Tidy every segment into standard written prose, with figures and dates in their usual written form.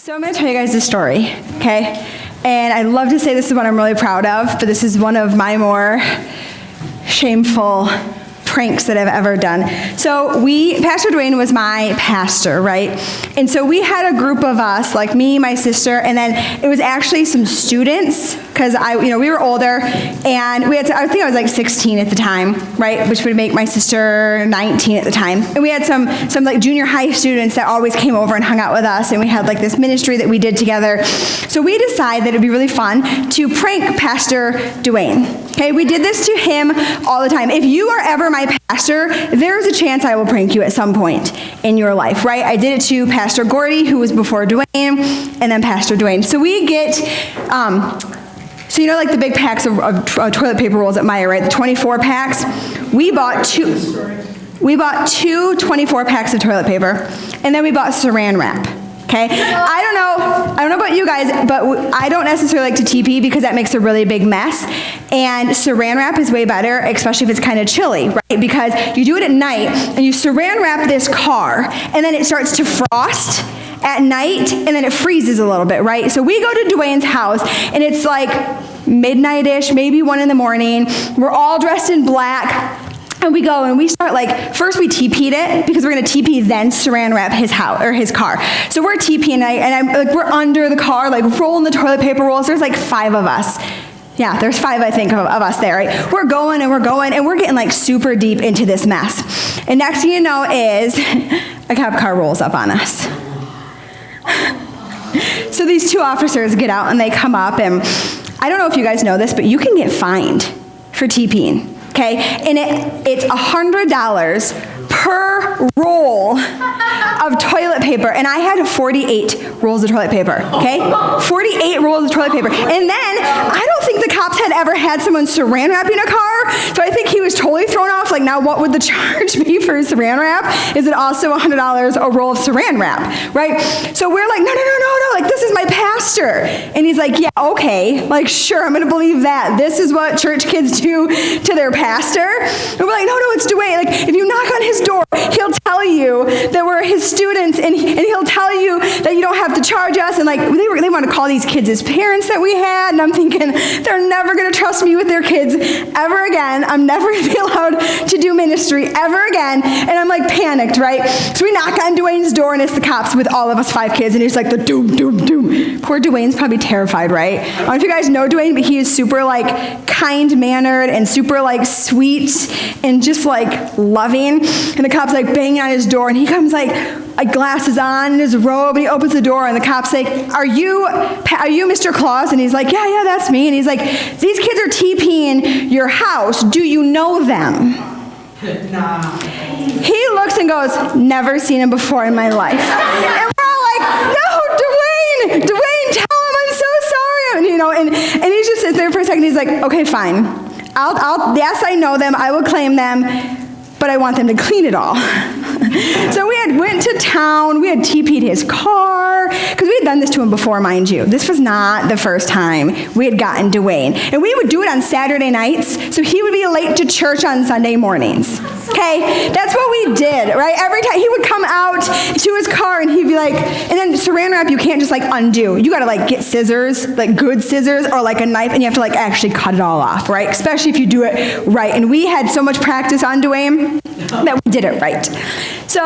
So I'm going to tell you guys a story, okay? And I'd love to say this is one I'm really proud of, but this is one of my more shameful pranks that I've ever done. So Pastor Dwayne was my pastor, right? And so we had a group of us, like me, my sister, and then it was actually some students, because we were older, and I think I was like 16 at the time, right? Which would make my sister 19 at the time. And we had some like junior high students that always came over and hung out with us, and we had like this ministry that we did together. So we decided that it'd be really fun to prank Pastor Dwayne. Okay, we did this to him all the time. If you are ever my pastor, there's a chance I will prank you at some point in your life, right? I did it to Pastor Gordy, who was before Dwayne, and then Pastor Dwayne. So we get, so like the big packs of toilet paper rolls at Meijer, right? The 24 packs. We bought two 24 packs of toilet paper, and then we bought saran wrap. Okay, I don't know about you guys, but I don't necessarily like to TP because that makes a really big mess. And saran wrap is way better, especially if it's kind of chilly, right? Because you do it at night and you saran wrap this car, and then it starts to frost at night, and then it freezes a little bit, right? So we go to Dwayne's house, and it's like midnight-ish, maybe 1 a.m. We're all dressed in black. And we go and we start first we TP'd it because we're going to TP then saran wrap his house or his car. So we're TPing and we're under the car rolling the toilet paper rolls. There's 5 of us. Yeah, there's 5 I think of us there, right? We're going and we're getting super deep into this mess. And next thing you know is a cop car rolls up on us. So these 2 officers get out and they come up, and I don't know if you guys know this, but you can get fined for TPing. Okay, and it's $100 per roll of toilet paper, and I had 48 rolls of toilet paper, okay? 48 rolls of toilet paper. And then, I don't think the cops had ever had someone saran wrapping a car, so I think he was totally thrown off, now what would the charge be for saran wrap? Is it also $100 a roll of saran wrap, right? So we're like, no, this is my pastor. And he's like, yeah, okay, sure, I'm gonna believe that. This is what church kids do to their pastor. And we're like, no, it's Dwayne. If you knock on his door, he'll tell you that we're his students, and he'll tell you that you don't have to charge us. And they want to call these kids his parents that we had, and I'm thinking they're never going to trust me with their kids ever again. I'm never going to be allowed to do ministry ever again. And I'm panicked, right? So we knock on Dwayne's door, and it's the cops with all of us 5 kids, and he's like the doom, doom, doom. Poor Dwayne's probably terrified, right? I don't know if you guys know Dwayne, but he is super kind-mannered and super sweet and just loving. And the cop's banging on his door, and he comes glasses on in his robe, and he opens the door, and the cop's are you Mr. Claus? And he's like, yeah, that's me. And he's like, these kids are TPing your house. Do you know them? Nah. He looks and goes, never seen him before in my life. And we're all no, Dwayne, tell him I'm so sorry. And he just sits there for a second. He's like, okay, fine. Yes, I know them. I will claim them, but I want them to clean it all. So we went to town. We had TP'd his car, because we had done this to him before, mind you. This was not the first time we had gotten Dwayne. And we would do it on Saturday nights, so he would be late to church on Sunday mornings. Okay? That's what we did, right? Every time he would come out to his car, and he'd be and then saran wrap, you can't just undo. You got to get scissors, good scissors, or a knife, and you have to actually cut it all off, right? Especially if you do it right. And we had so much practice on Dwayne that we did it right. So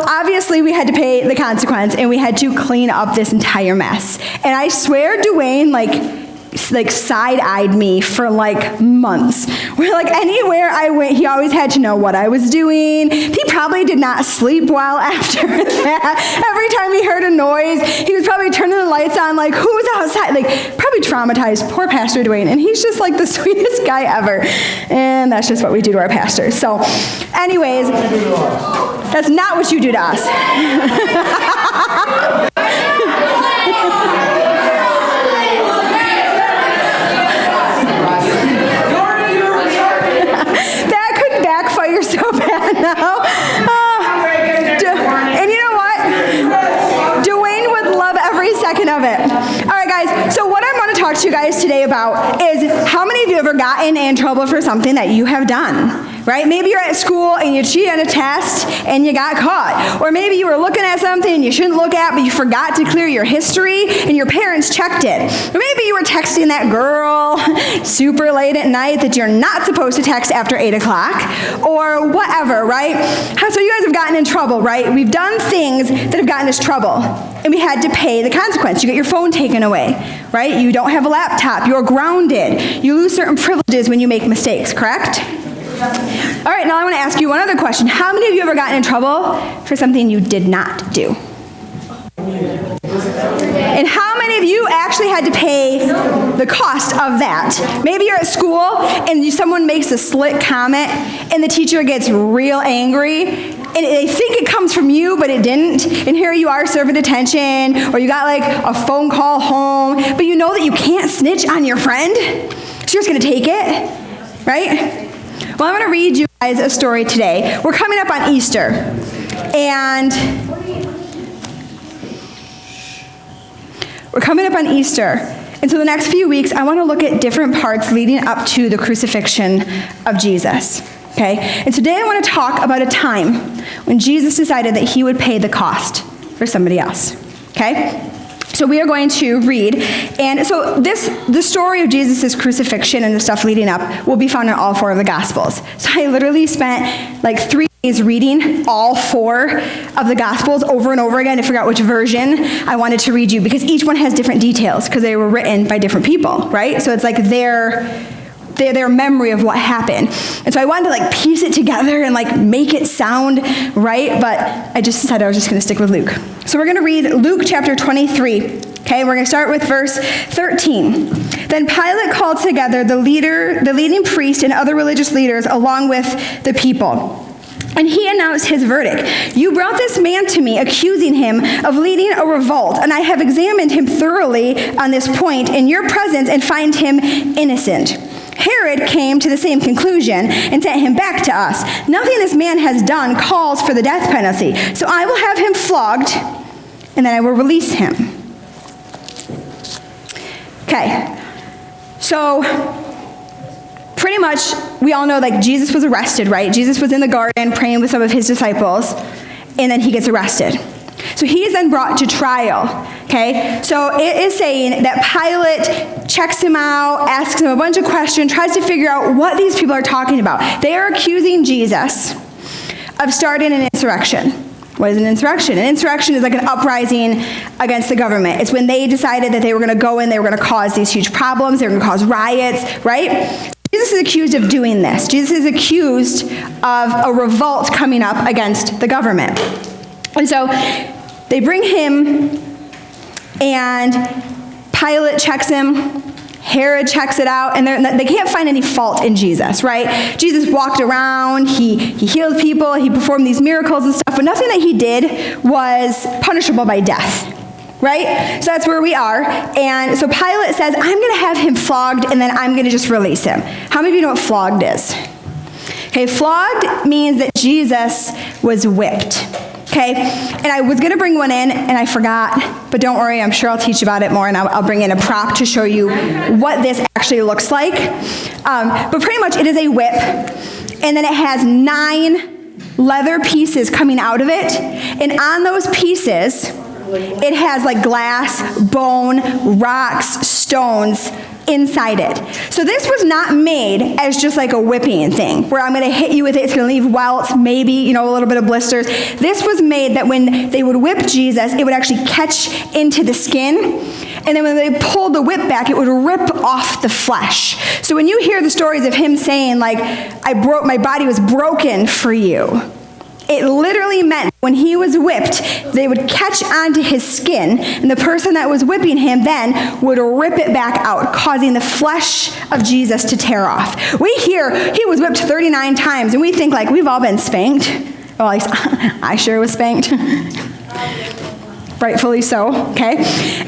obviously we had to pay the consequence, and we had to clean up this entire mess. And I swear Dwayne side-eyed me for months. Where anywhere I went, he always had to know what I was doing. He probably did not sleep well after that. Every time he heard a noise, he was probably turning the lights on who's outside? Probably traumatized poor Pastor Dwayne. And he's just the sweetest guy ever. And that's just what we do to our pastors. So anyways, that's not what you do to us. So bad now. And you know what? Dwayne would love every second of it. All right, guys. So what I want to talk to you guys today about is how many of you have ever gotten in trouble for something that you have done? right? Maybe you're at school and you cheated on a test and you got caught. Or maybe you were looking at something you shouldn't look at, but you forgot to clear your history and your parents checked it. Or maybe you were texting that girl super late at night that you're not supposed to text after 8 o'clock, or whatever, right? So you guys have gotten in trouble, right? We've done things that have gotten us trouble, and we had to pay the consequence. You get your phone taken away, right? You don't have a laptop. You're grounded. You lose certain privileges when you make mistakes, correct? All right, now I want to ask you one other question. How many of you ever gotten in trouble for something you did not do? And how many of you actually had to pay the cost of that? Maybe you're at school and someone makes a slick comment and the teacher gets real angry and they think it comes from you, but it didn't. And here you are serving detention, or you got like a phone call home, but you know that you can't snitch on your friend, so you're just going to take it, right? Well, I'm going to read you guys a story today. We're coming up on Easter, and we're coming up on Easter. And so the next few weeks, I want to look at different parts leading up to the crucifixion of Jesus. Okay? And today I want to talk about a time when Jesus decided that he would pay the cost for somebody else. Okay? So we are going to read, and so the story of Jesus' crucifixion and the stuff leading up will be found in all 4 of the Gospels. So I literally spent like 3 days reading all 4 of the Gospels over and over again to figure out which version I wanted to read you, because each one has different details because they were written by different people, right? So it's like their memory of what happened. And so I wanted to like piece it together and like make it sound right, but I just decided I was just going to stick with Luke. So we're going to read Luke chapter 23. Okay, we're going to start with verse 13. Then Pilate called together the leading priest and other religious leaders along with the people. And he announced his verdict. You brought this man to me, accusing him of leading a revolt, and I have examined him thoroughly on this point in your presence and find him innocent. Herod came to the same conclusion and sent him back to us. Nothing this man has done calls for the death penalty, so I will have him flogged, and then I will release him. Okay, so pretty much we all know like Jesus was arrested, right? Jesus was in the garden praying with some of his disciples, and then he gets arrested. So he is then brought to trial, okay? So it is saying that Pilate checks him out, asks him a bunch of questions, tries to figure out what these people are talking about. They are accusing Jesus of starting an insurrection. What is an insurrection? An insurrection is like an uprising against the government. It's when they decided that they were going to go in, they were going to cause these huge problems, they were going to cause riots, right? Jesus is accused of doing this. Jesus is accused of a revolt coming up against the government. And so they bring him, and Pilate checks him, Herod checks it out, and they can't find any fault in Jesus, right? Jesus walked around, he healed people, he performed these miracles and stuff, but nothing that he did was punishable by death, right? So that's where we are. And so Pilate says, I'm going to have him flogged, and then I'm going to just release him. How many of you know what flogged is? Okay, flogged means that Jesus was whipped. Okay, and I was going to bring one in, and I forgot, but don't worry, I'm sure I'll teach about it more, and I'll bring in a prop to show you what this actually looks like. But pretty much it is a whip, and then it has 9 leather pieces coming out of it, and on those pieces, it has like glass, bone, rocks, stones inside it. So this was not made as just like a whipping thing where I'm going to hit you with it, it's going to leave welts, maybe, a little bit of blisters. This was made that when they would whip Jesus, it would actually catch into the skin, and then when they pulled the whip back, it would rip off the flesh. So when you hear the stories of him saying like, my body was broken for you, it literally meant when he was whipped, they would catch onto his skin, and the person that was whipping him then would rip it back out, causing the flesh of Jesus to tear off. We hear he was whipped 39 times, and we think like we've all been spanked. Well, at least I sure was spanked. Rightfully so, okay?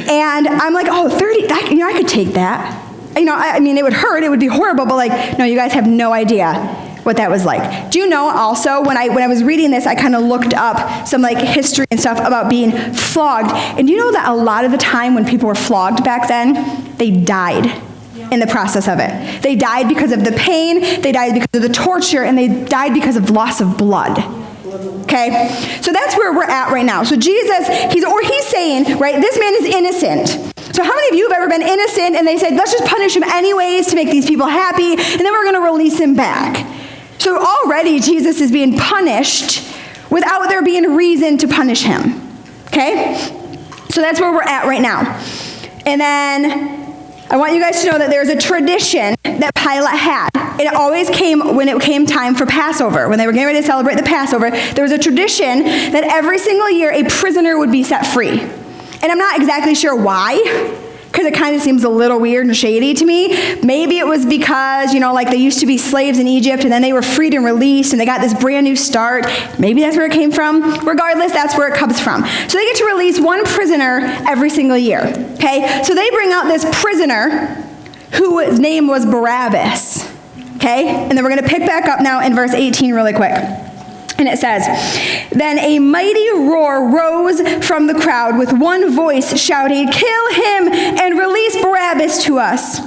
And I'm like, 30, I could take that. It would hurt, it would be horrible, but like, no, you guys have no idea what that was like. Do you know also, when I was reading this, I kind of looked up some like history and stuff about being flogged. And do you know that a lot of the time when people were flogged back then, they died in the process of it. They died because of the pain, they died because of the torture, and they died because of loss of blood. Okay? So that's where we're at right now. So Jesus, he's saying, right, this man is innocent. So how many of you have ever been innocent and they said, let's just punish him anyways to make these people happy, and then we're going to release him back? So already Jesus is being punished without there being reason to punish him. Okay? So that's where we're at right now. And then I want you guys to know that there's a tradition that Pilate had. It always came when it came time for Passover. When they were getting ready to celebrate the Passover, there was a tradition that every single year a prisoner would be set free. And I'm not exactly sure why, because it kind of seems a little weird and shady to me. Maybe it was because, like they used to be slaves in Egypt and then they were freed and released and they got this brand new start. Maybe that's where it came from. Regardless, that's where it comes from. So they get to release one prisoner every single year. Okay? So they bring out this prisoner whose name was Barabbas. Okay? And then we're going to pick back up now in verse 18 really quick. And it says, then a mighty roar rose from the crowd with one voice shouting, kill him and release Barabbas to us.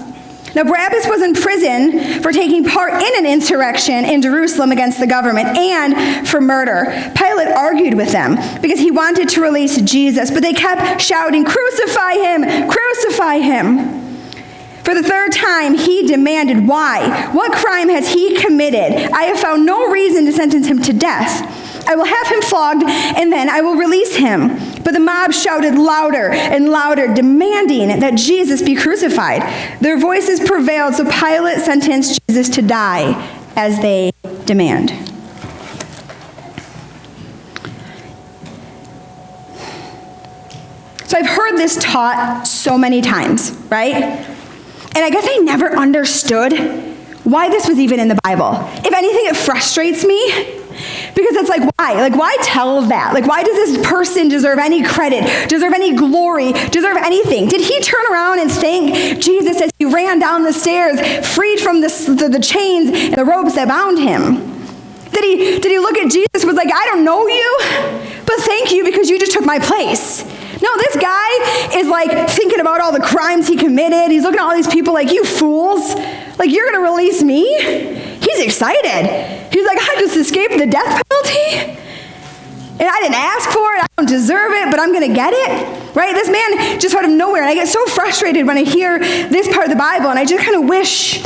Now Barabbas was in prison for taking part in an insurrection in Jerusalem against the government and for murder. Pilate argued with them because he wanted to release Jesus, but they kept shouting, crucify him, crucify him. For the third time, he demanded, why? What crime has he committed? I have found no reason to sentence him to death. I will have him flogged, and then I will release him. But the mob shouted louder and louder, demanding that Jesus be crucified. Their voices prevailed, so Pilate sentenced Jesus to die as they demand. So I've heard this taught so many times, right? And I guess I never understood why this was even in the Bible. If anything, it frustrates me because it's like, why? Like, why tell that? Like, why does this person deserve any credit, deserve any glory, deserve anything? Did he turn around and thank Jesus as he ran down the stairs, freed from the chains and the ropes that bound him? Did he look at Jesus and was like, I don't know you, but thank you because you just took my place? No, this guy is like thinking about all the crimes he committed. He's looking at all these people like, you fools. Like, you're going to release me? He's excited. He's like, I just escaped the death penalty. And I didn't ask for it. I don't deserve it, but I'm going to get it. Right? This man just out of nowhere. And I get so frustrated when I hear this part of the Bible. And I just kind of wish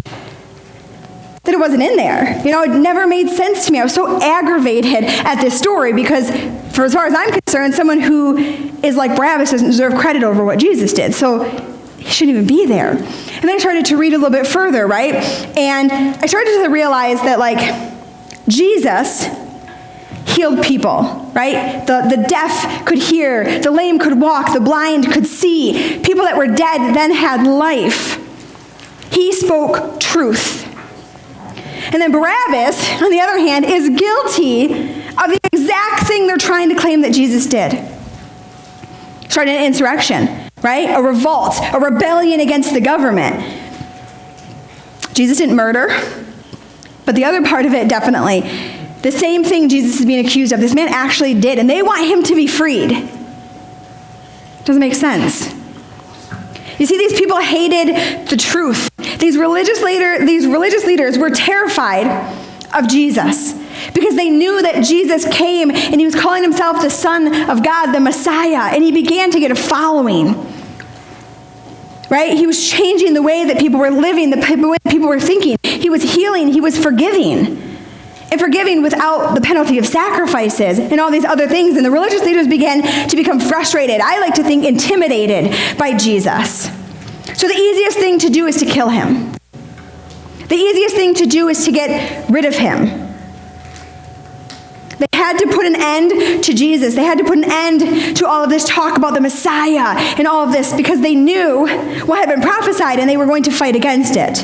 that it wasn't in there. It never made sense to me. I was so aggravated at this story because, for as far as I'm concerned, someone who is like Barabbas doesn't deserve credit over what Jesus did. So he shouldn't even be there. And then I started to read a little bit further, right? And I started to realize that, Jesus healed people, right? The deaf could hear, the lame could walk, the blind could see. People that were dead then had life. He spoke truth. And then Barabbas, on the other hand, is guilty of the exact thing they're trying to claim that Jesus did. Started an insurrection, right? A revolt, a rebellion against the government. Jesus didn't murder, but the other part of it, definitely. The same thing Jesus is being accused of, this man actually did, and they want him to be freed. Doesn't make sense. You see, these people hated the truth. These religious leaders were terrified of Jesus because they knew that Jesus came and he was calling himself the Son of God, the Messiah, and he began to get a following. Right? He was changing the way that people were living, the way that people were thinking. He was healing, he was forgiving. And forgiving without the penalty of sacrifices and all these other things. And the religious leaders began to become frustrated. I like to think intimidated by Jesus. So the easiest thing to do is to kill him. The easiest thing to do is to get rid of him. They had to put an end to Jesus. They had to put an end to all of this talk about the Messiah and all of this because they knew what had been prophesied and they were going to fight against it.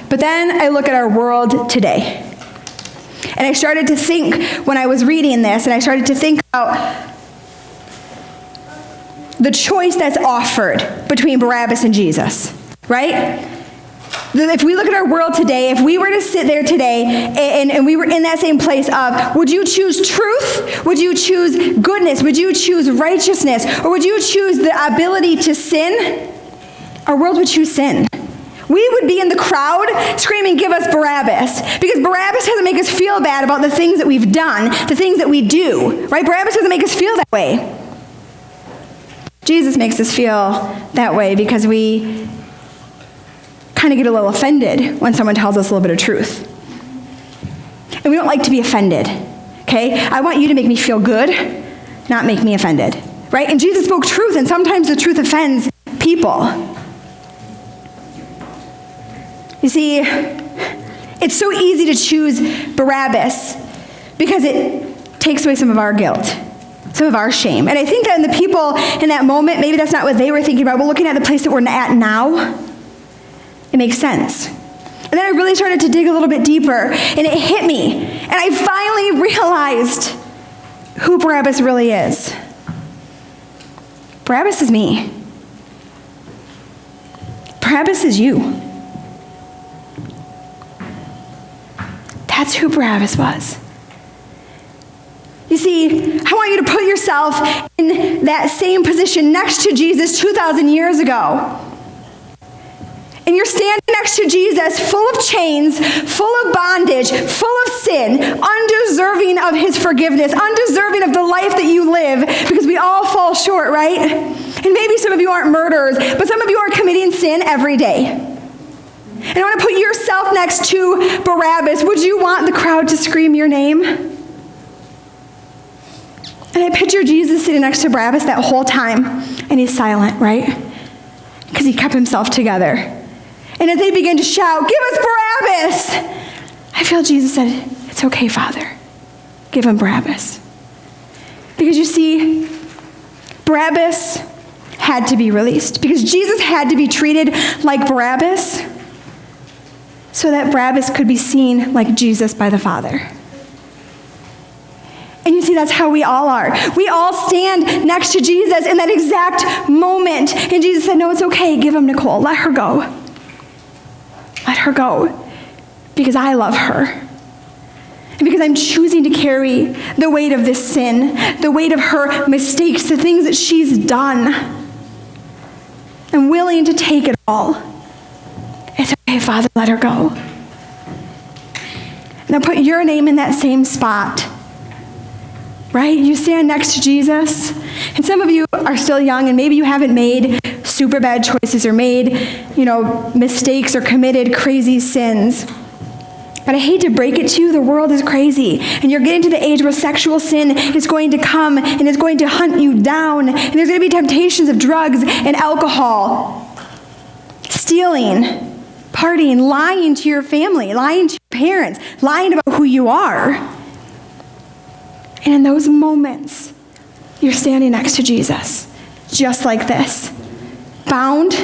But then I look at our world today. And I started to think when I was reading this, and I started to think about the choice that's offered between Barabbas and Jesus, right? If we look at our world today, if we were to sit there today and we were in that same place of, would you choose truth? Would you choose goodness? Would you choose righteousness? Or would you choose the ability to sin? Our world would choose sin. We would be in the crowd screaming, give us Barabbas. Because Barabbas doesn't make us feel bad about the things that we've done, the things that we do, right? Barabbas doesn't make us feel that way. Jesus makes us feel that way because we kind of get a little offended when someone tells us a little bit of truth. And we don't like to be offended, okay? I want you to make me feel good, not make me offended, right? And Jesus spoke truth, and sometimes the truth offends people. You see, it's so easy to choose Barabbas because it takes away some of our guilt, some of our shame. And I think that in the people in that moment, maybe that's not what they were thinking about. We're looking at the place that we're at now. It makes sense. And then I really started to dig a little bit deeper, and it hit me. And I finally realized who Barabbas really is. Barabbas is me. Barabbas is you. That's who Barabbas was. You see, I want you to put yourself in that same position next to Jesus 2,000 years ago. And you're standing next to Jesus, full of chains, full of bondage, full of sin, undeserving of his forgiveness, undeserving of the life that you live, because we all fall short, right? And maybe some of you aren't murderers, but some of you are committing sin every day. And I want to put yourself next to Barabbas. Would you want the crowd to scream your name? And I picture Jesus sitting next to Barabbas that whole time, and he's silent, right? Because he kept himself together. And as they began to shout, give us Barabbas, I feel Jesus said, it's okay, Father. Give him Barabbas. Because you see, Barabbas had to be released. Because Jesus had to be treated like Barabbas so that Barabbas could be seen like Jesus by the Father. And you see, that's how we all are. We all stand next to Jesus in that exact moment. And Jesus said, no, it's okay. Give him Nicole. Let her go. Let her go. Because I love her. And because I'm choosing to carry the weight of this sin, the weight of her mistakes, the things that she's done. I'm willing to take it all. It's okay, Father, let her go. Now put your name in that same spot. Right? You stand next to Jesus. And some of you are still young, and maybe you haven't made super bad choices or made, mistakes or committed crazy sins. But I hate to break it to you, the world is crazy. And you're getting to the age where sexual sin is going to come and is going to hunt you down. And there's going to be temptations of drugs and alcohol, stealing, partying, lying to your family, lying to your parents, lying about who you are. And in those moments, you're standing next to Jesus, just like this. Bound,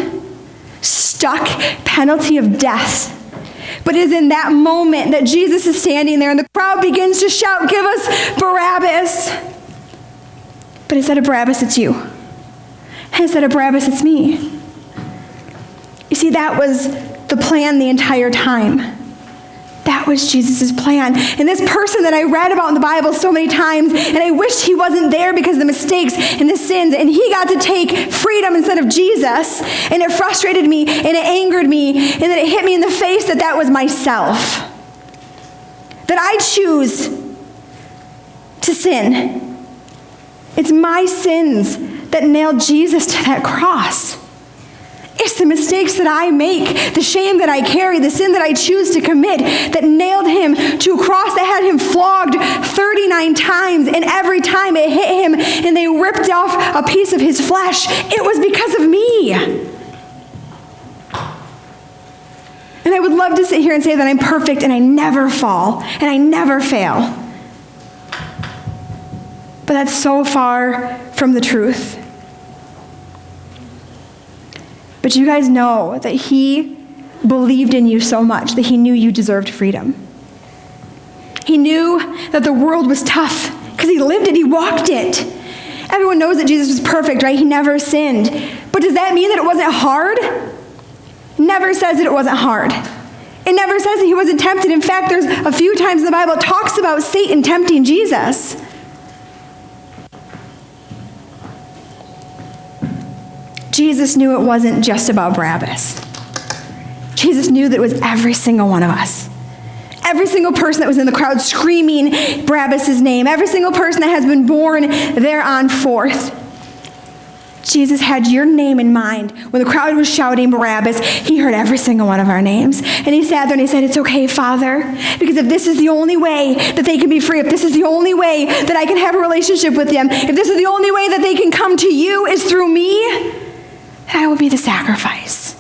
stuck, penalty of death. But it is in that moment that Jesus is standing there and the crowd begins to shout, give us Barabbas. But instead of Barabbas, it's you. And instead of Barabbas, it's me. You see, that was the plan the entire time. That was Jesus' plan. And this person that I read about in the Bible so many times, and I wished he wasn't there because of the mistakes and the sins, and he got to take freedom instead of Jesus, and it frustrated me, and it angered me, and then it hit me in the face that was myself. That I choose to sin. It's my sins that nailed Jesus to that cross. It's the mistakes that I make, the shame that I carry, the sin that I choose to commit that nailed him to a cross that had him flogged 39 times, and every time it hit him and they ripped off a piece of his flesh, it was because of me. And I would love to sit here and say that I'm perfect and I never fall and I never fail. But that's so far from the truth. But you guys know that he believed in you so much that he knew you deserved freedom. He knew that the world was tough because he lived it, he walked it. Everyone knows that Jesus was perfect, right? He never sinned. But does that mean that it wasn't hard? never says that it wasn't hard. It never says that he wasn't tempted. In fact, there's a few times in the Bible it talks about Satan tempting Jesus. Jesus knew it wasn't just about Barabbas. Jesus knew that it was every single one of us. Every single person that was in the crowd screaming Barabbas' name. Every single person that has been born there on forth. Jesus had your name in mind. When the crowd was shouting Barabbas, he heard every single one of our names. And he sat there and he said, it's okay, Father, because if this is the only way that they can be free, if this is the only way that I can have a relationship with them, if this is the only way that they can come to you is through me, then I will be the sacrifice.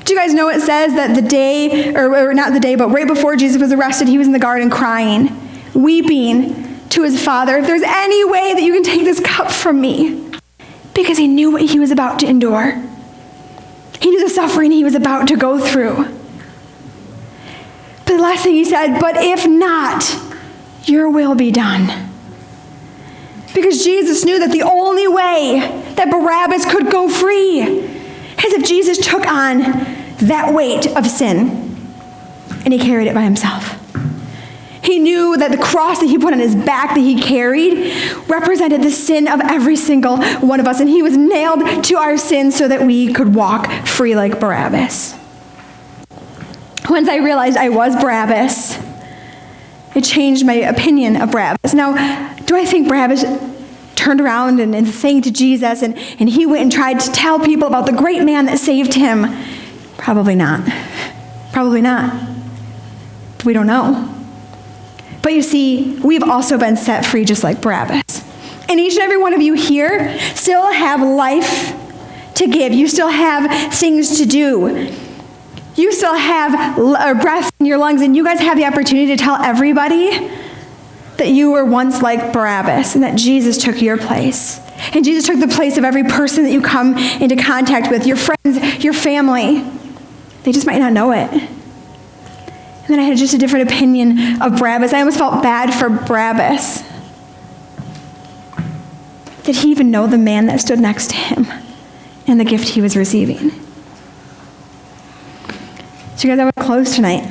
Do you guys know it says that the day, or not the day, but right before Jesus was arrested, he was in the garden crying, weeping to his Father, if there's any way that you can take this cup from me. Because he knew what he was about to endure. He knew the suffering he was about to go through. But the last thing he said, but if not, your will be done. Because Jesus knew that the only way that Barabbas could go free is if Jesus took on that weight of sin and he carried it by himself. He knew that the cross that he put on his back that he carried represented the sin of every single one of us. And he was nailed to our sins so that we could walk free like Barabbas. Once I realized I was Barabbas, it changed my opinion of Barabbas. Now, do I think Barabbas turned around and thanked Jesus and he went and tried to tell people about the great man that saved him? Probably not. Probably not. We don't know. But you see, we've also been set free just like Barabbas. And each and every one of you here still have life to give. You still have things to do. You still have a breath in your lungs, and you guys have the opportunity to tell everybody that you were once like Barabbas and that Jesus took your place. And Jesus took the place of every person that you come into contact with, your friends, your family. They just might not know it. And then I had just a different opinion of Barabbas. I almost felt bad for Barabbas. Did he even know the man that stood next to him and the gift he was receiving? So you guys, I want to close tonight.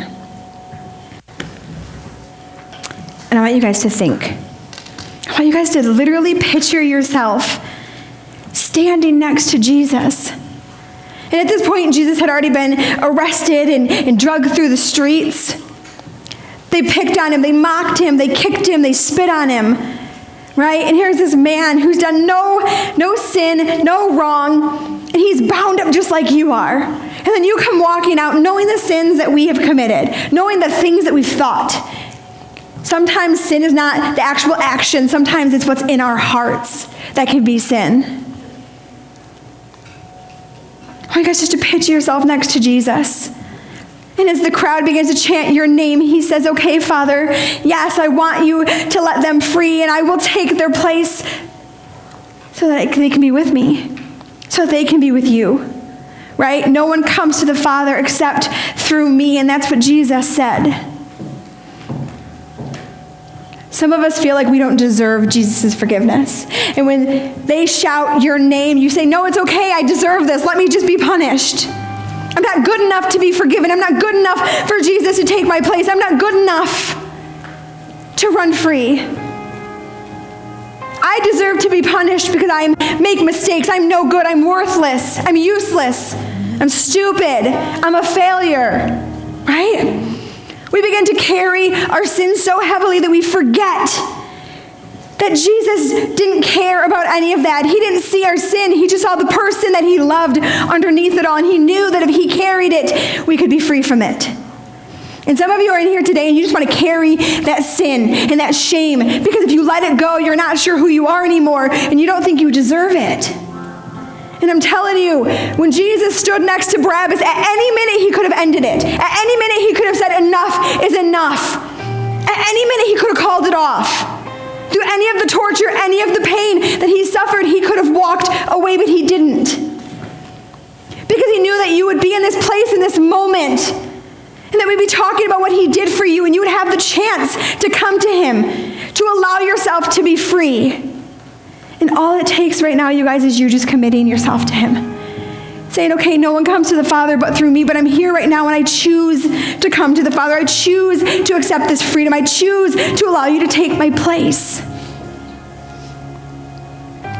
And I want you guys to think. I want you guys to literally picture yourself standing next to Jesus. And at this point, Jesus had already been arrested and dragged through the streets. They picked on him, they mocked him, they kicked him, they spit on him, right? And here's this man who's done no sin, no wrong, and he's bound up just like you are. And then you come walking out knowing the sins that we have committed, knowing the things that we've thought. Sometimes sin is not the actual action, sometimes it's what's in our hearts that can be sin. I want you guys just to picture yourself next to Jesus. And as the crowd begins to chant your name, he says, okay, Father, yes, I want you to let them free, and I will take their place so that they can be with me, so that they can be with you, right? No one comes to the Father except through me, and that's what Jesus said. Some of us feel like we don't deserve Jesus' forgiveness. And when they shout your name, you say, no, it's okay, I deserve this. Let me just be punished. I'm not good enough to be forgiven. I'm not good enough for Jesus to take my place. I'm not good enough to run free. I deserve to be punished because I make mistakes. I'm no good. I'm worthless. I'm useless. I'm stupid. I'm a failure. Right? We begin to carry our sins so heavily that we forget that Jesus didn't care about any of that. He didn't see our sin. He just saw the person that he loved underneath it all. And he knew that if he carried it, we could be free from it. And some of you are in here today and you just want to carry that sin and that shame because if you let it go, you're not sure who you are anymore and you don't think you deserve it. And I'm telling you, when Jesus stood next to Barabbas, at any minute he could have ended it. At any minute he could have said, enough is enough. At any minute he could have called it off. Through any of the torture, any of the pain that he suffered, he could have walked away, but he didn't. Because he knew that you would be in this place in this moment, and that we'd be talking about what he did for you, and you would have the chance to come to him, to allow yourself to be free. And all it takes right now, you guys, is you just committing yourself to him. saying, okay, no one comes to the Father but through me, but I'm here right now and I choose to come to the Father. I choose to accept this freedom. I choose to allow you to take my place.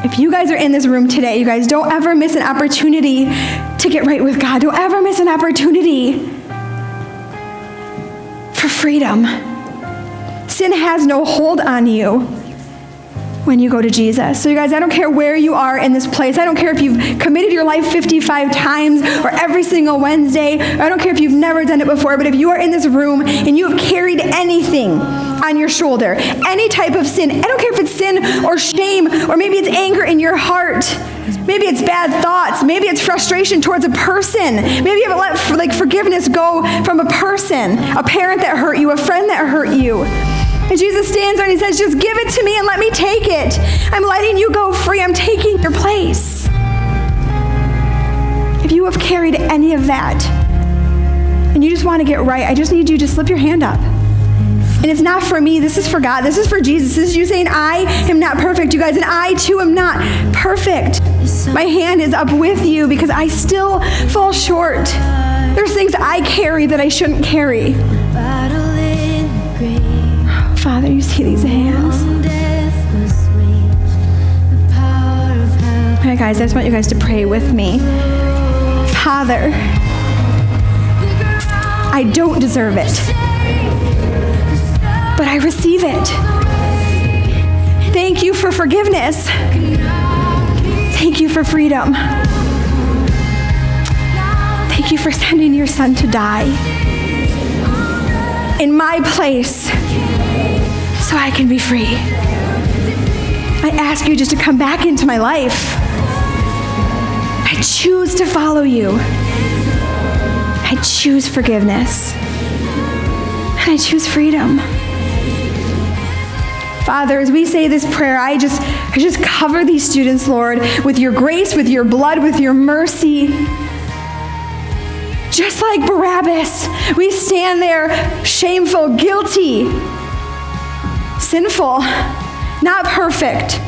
If you guys are in this room today, you guys, don't ever miss an opportunity to get right with God. Don't ever miss an opportunity for freedom. Sin has no hold on you when you go to Jesus. So you guys, I don't care where you are in this place. I don't care if you've committed your life 55 times or every single Wednesday. I don't care if you've never done it before, but if you are in this room and you have carried anything on your shoulder, any type of sin, I don't care if it's sin or shame, or maybe it's anger in your heart. Maybe it's bad thoughts. Maybe it's frustration towards a person. Maybe you haven't let forgiveness go from a person, a parent that hurt you, a friend that hurt you. And Jesus stands there and he says, just give it to me and let me take it. I'm letting you go free. I'm taking your place. If you have carried any of that and you just want to get right, I just need you to slip your hand up. And it's not for me. This is for God. This is for Jesus. This is you saying, I am not perfect, you guys, and I too am not perfect. My hand is up with you because I still fall short. There's things I carry that I shouldn't carry. Father, you see these hands. All right, guys, I just want you guys to pray with me. Father, I don't deserve it, but I receive it. Thank you for forgiveness. Thank you for freedom. Thank you for sending your Son to die in my place so I can be free. I ask you just to come back into my life. I choose to follow you. I choose forgiveness. And I choose freedom. Father, as we say this prayer, I just cover these students, Lord, with your grace, with your blood, with your mercy. Just like Barabbas, we stand there shameful, guilty, sinful, not perfect.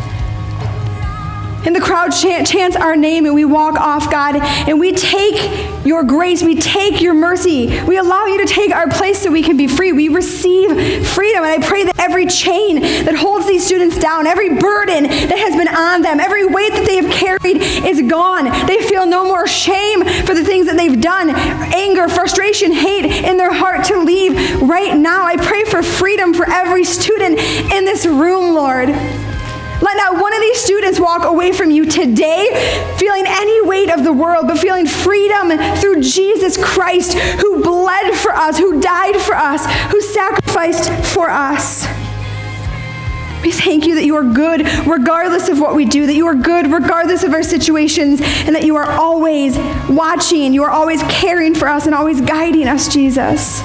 And the crowd chants our name and we walk off, God, and we take your grace, we take your mercy, we allow you to take our place so we can be free. We receive freedom, and I pray that every chain that holds these students down, every burden that has been on them, every weight that they have carried is gone. They feel no more shame for the things that they've done, anger, frustration, hate in their heart to leave right now. I pray for freedom for every student in this room, Lord. Let not one of these students walk away from you today feeling any weight of the world, but feeling freedom through Jesus Christ, who bled for us, who died for us, who sacrificed for us. We thank you that you are good regardless of what we do, that you are good regardless of our situations, and that you are always watching, you are always caring for us and always guiding us, Jesus.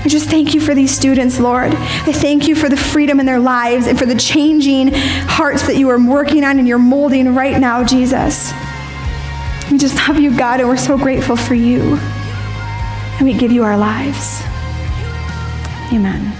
I just thank you for these students, Lord. I thank you for the freedom in their lives and for the changing hearts that you are working on and you're molding right now, Jesus. We just love you, God, and we're so grateful for you. And we give you our lives. Amen.